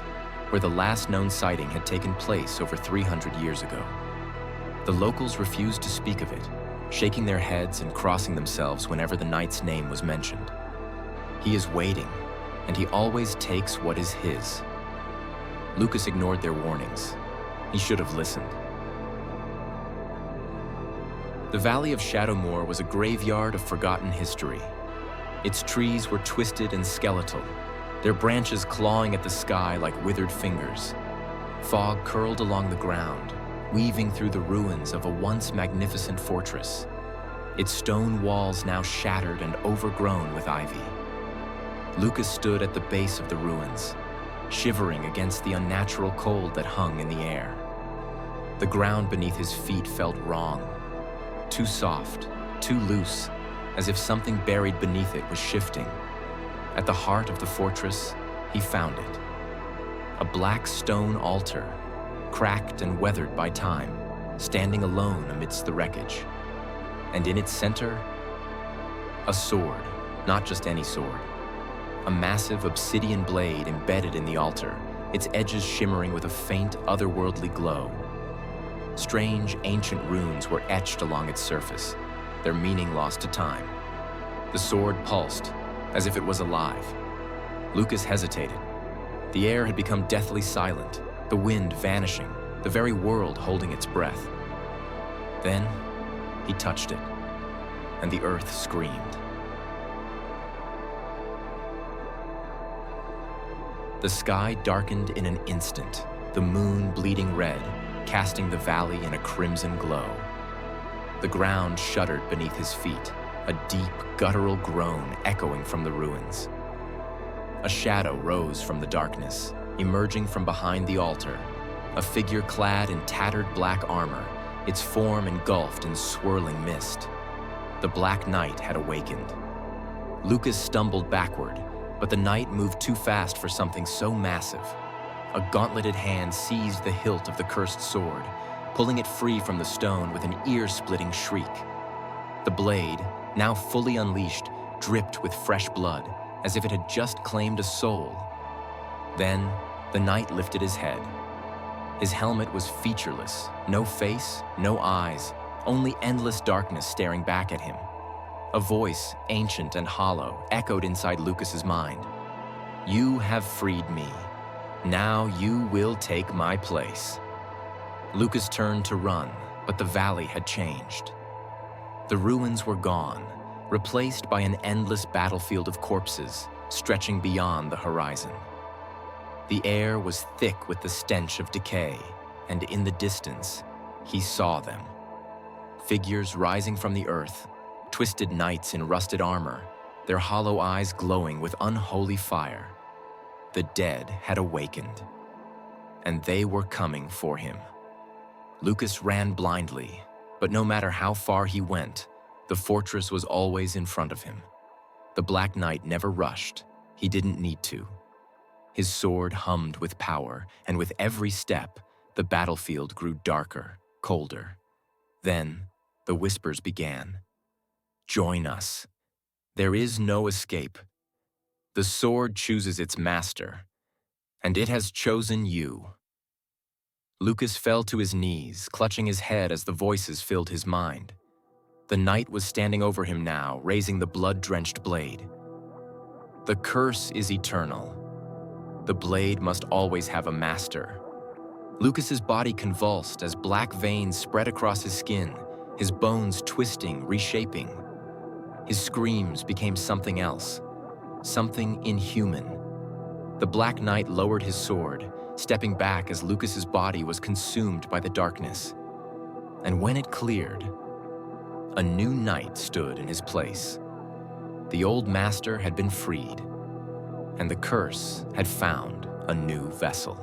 where the last known sighting had taken place over 300 years ago. The locals refused to speak of it, shaking their heads and crossing themselves whenever the knight's name was mentioned. He is waiting, and he always takes what is his. Lucas ignored their warnings. He should have listened. The Valley of Shadowmoor was a graveyard of forgotten history. Its trees were twisted and skeletal, their branches clawing at the sky like withered fingers. Fog curled along the ground, weaving through the ruins of a once magnificent fortress, its stone walls now shattered and overgrown with ivy. Lucas stood at the base of the ruins, shivering against the unnatural cold that hung in the air. The ground beneath his feet felt wrong, too soft, too loose, as if something buried beneath it was shifting. At the heart of the fortress, he found it. A black stone altar, cracked and weathered by time, standing alone amidst the wreckage. And in its center, a sword, not just any sword. A massive obsidian blade embedded in the altar, its edges shimmering with a faint, otherworldly glow. Strange, ancient runes were etched along its surface, their meaning lost to time. The sword pulsed, as if it was alive. Lucas hesitated. The air had become deathly silent, the wind vanishing, the very world holding its breath. Then, he touched it, and the earth screamed. The sky darkened in an instant, the moon bleeding red, casting the valley in a crimson glow. The ground shuddered beneath his feet, a deep, guttural groan echoing from the ruins. A shadow rose from the darkness, emerging from behind the altar, a figure clad in tattered black armor, its form engulfed in swirling mist. The Black Knight had awakened. Lucas stumbled backward, but the knight moved too fast for something so massive. A gauntleted hand seized the hilt of the cursed sword, pulling it free from the stone with an ear-splitting shriek. The blade, now fully unleashed, dripped with fresh blood, as if it had just claimed a soul. Then, the knight lifted his head. His helmet was featureless, no face, no eyes, only endless darkness staring back at him. A voice, ancient and hollow, echoed inside Lucas's mind. "You have freed me. Now you will take my place." Lucas turned to run, but the valley had changed. The ruins were gone, replaced by an endless battlefield of corpses stretching beyond the horizon. The air was thick with the stench of decay, and in the distance, he saw them. Figures rising from the earth, twisted knights in rusted armor, their hollow eyes glowing with unholy fire. The dead had awakened, and they were coming for him. Lucas ran blindly, but no matter how far he went, the fortress was always in front of him. The Black Knight never rushed. He didn't need to. His sword hummed with power, and with every step, the battlefield grew darker, colder. Then, the whispers began. "Join us. There is no escape. The sword chooses its master, and it has chosen you." Lucas fell to his knees, clutching his head as the voices filled his mind. The knight was standing over him now, raising the blood-drenched blade. "The curse is eternal. The blade must always have a master." Lucas's body convulsed as black veins spread across his skin, his bones twisting, reshaping. His screams became something else, something inhuman. The Black Knight lowered his sword, stepping back as Lucas's body was consumed by the darkness. And when it cleared, a new knight stood in his place. The old master had been freed, and the curse had found a new vessel.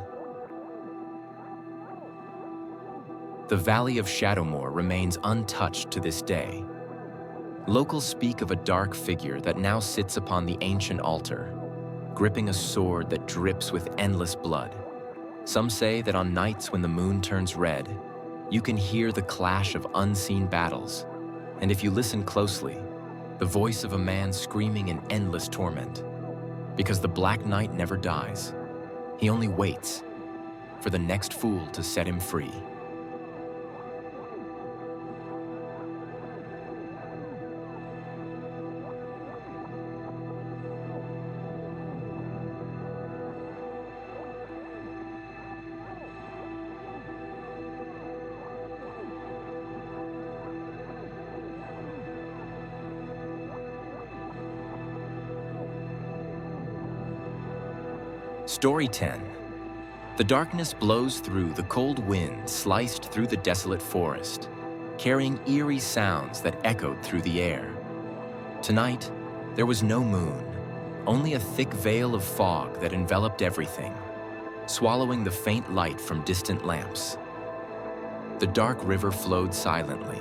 The Valley of Shadowmoor remains untouched to this day. Locals speak of a dark figure that now sits upon the ancient altar, gripping a sword that drips with endless blood. Some say that on nights when the moon turns red, you can hear the clash of unseen battles, and if you listen closely, the voice of a man screaming in endless torment. Because the Black Knight never dies. He only waits for the next fool to set him free. Story 10. The darkness blows through the cold wind sliced through the desolate forest, carrying eerie sounds that echoed through the air. Tonight, there was no moon, only a thick veil of fog that enveloped everything, swallowing the faint light from distant lamps. The dark river flowed silently,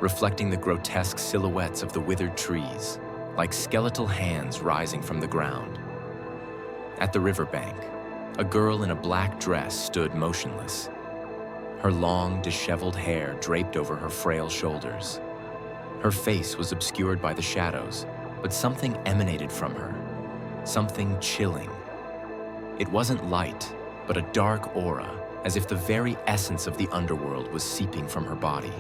reflecting the grotesque silhouettes of the withered trees, like skeletal hands rising from the ground. At the riverbank, a girl in a black dress stood motionless, her long, disheveled hair draped over her frail shoulders. Her face was obscured by the shadows, but something emanated from her, something chilling. It wasn't light, but a dark aura, as if the very essence of the underworld was seeping from her body.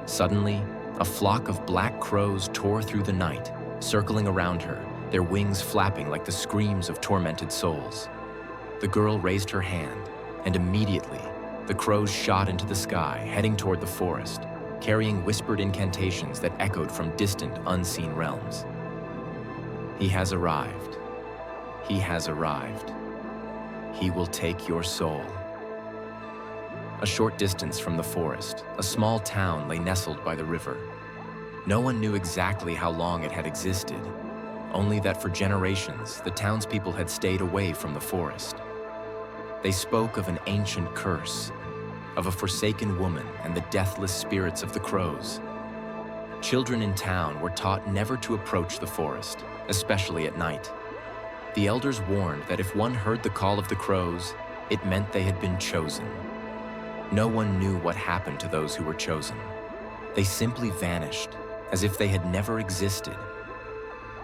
Suddenly, a flock of black crows tore through the night, circling around her, their wings flapping like the screams of tormented souls. The girl raised her hand, and immediately, the crows shot into the sky, heading toward the forest, carrying whispered incantations that echoed from distant, unseen realms. "He has arrived. He has arrived," He will take your soul. A short distance from the forest, a small town lay nestled by the river. No one knew exactly how long it had existed, only that for generations the townspeople had stayed away from the forest. They spoke of an ancient curse, of a forsaken woman and the deathless spirits of the crows. Children in town were taught never to approach the forest, especially at night. The elders warned that if one heard the call of the crows, it meant they had been chosen. No one knew what happened to those who were chosen. They simply vanished, as if they had never existed.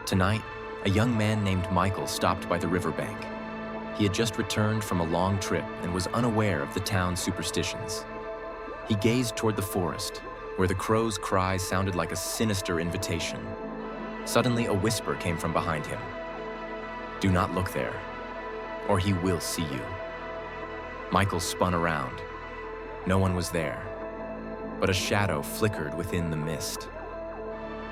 Tonight, a young man named Michael stopped by the riverbank. He had just returned from a long trip and was unaware of the town's superstitions. He gazed toward the forest, where the crow's cry sounded like a sinister invitation. Suddenly, a whisper came from behind him. "Do not look there, or he will see you." Michael spun around. No one was there, but a shadow flickered within the mist.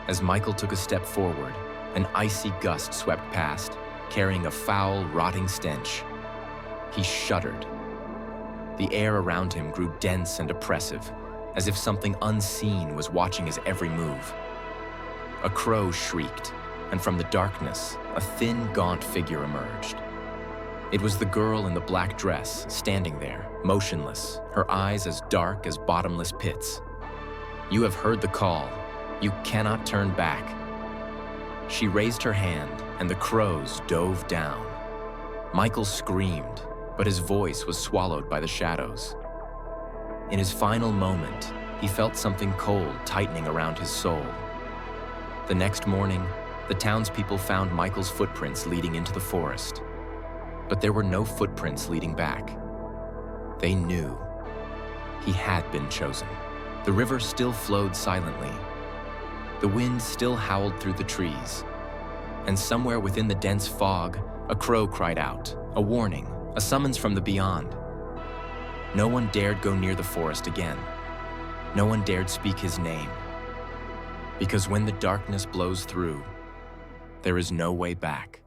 As Michael took a step forward, an icy gust swept past, carrying a foul, rotting stench. He shuddered. The air around him grew dense and oppressive, as if something unseen was watching his every move. A crow shrieked, and from the darkness, a thin, gaunt figure emerged. It was the girl in the black dress, standing there, motionless, her eyes as dark as bottomless pits. "You have heard the call. You cannot turn back." She raised her hand, and the crows dove down. Michael screamed, but his voice was swallowed by the shadows. In his final moment, he felt something cold tightening around his soul. The next morning, the townspeople found Michael's footprints leading into the forest. But there were no footprints leading back. They knew he had been chosen. The river still flowed silently. The wind still howled through the trees. And somewhere within the dense fog, a crow cried out, a warning, a summons from the beyond. No one dared go near the forest again. No one dared speak his name. Because when the darkness blows through, there is no way back.